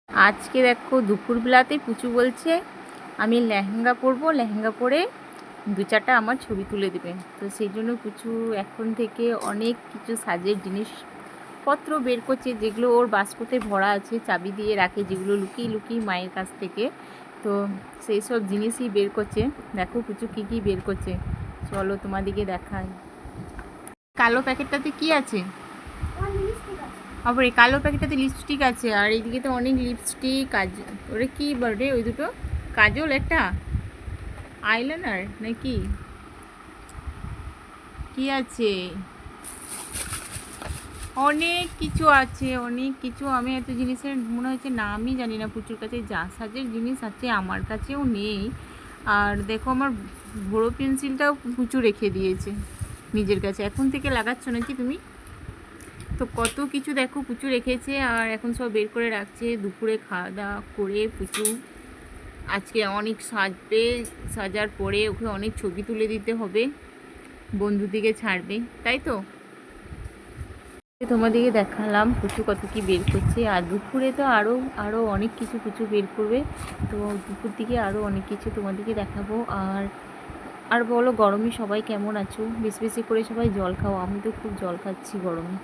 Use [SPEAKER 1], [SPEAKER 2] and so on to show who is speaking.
[SPEAKER 1] আজকে দেখো দুপুরবেলাতে পুচু বলছে আমি লেহেঙ্গা পরবো, লেহেঙ্গা পরে দু চারটা আমার ছবি তুলে দেবে। তো সেই জন্য পুচু এখন থেকে অনেক কিছু সাজের জিনিসপত্র বের করছে, যেগুলো ওর বাস্কতে ভরা আছে, চাবি দিয়ে রাখে, যেগুলো লুকিয়ে লুকিয়ে মায়ের কাছ থেকে। তো সেই সব জিনিসই বের করছে। দেখো পুচু কী কী বের করছে, চলো তোমাদিকে দেখাই। কালো প্যাকেটটাতে কি আছে? আবার এই কালো প্যাকেটটাতে লিপস্টিক আছে, আর এইদিকে তো অনেক লিপস্টিক। ওরে কি বার্থডে ওই দুটো কাজল, একটা আইলাইনার নাকি কি আছে, অনেক কিছু আছে, অনেক কিছু। আমি এত জিনিসের মনে হচ্ছে নামই জানি না। প্রচুর কাছে যা সাজের জিনিস আছে আমার কাছেও নেই। আর দেখো আমার বড় পেন্সিলটাও প্রচুর রেখে দিয়েছে নিজের কাছে, এখন থেকে লাগাচ্ছ নাকি তুমি? তো কত কিছু দেখো পুচু রেখেছে, আর এখন সব বের করে রাখছে। দুপুরে খাওয়া দাওয়া করে পুচু আজকে অনেক সাজবে, সাজার পরে ওকে অনেক ছবি তুলে দিতে হবে, বন্ধুদিকে ছাড়বে, তাই তো? তোমাদেরকে দেখালাম পুচু কত কি বের করছে। আর দুপুরে তো আরও অনেক কিছু পুচু বের করবে। তো দুপুর দিকে আরও অনেক কিছু তোমাদেরকে দেখাবো। আর বলো, গরমে সবাই কেমন আছো? বেশি বেশি করে সবাই জল খাও, আমি তো খুব জল খাচ্ছি গরমে।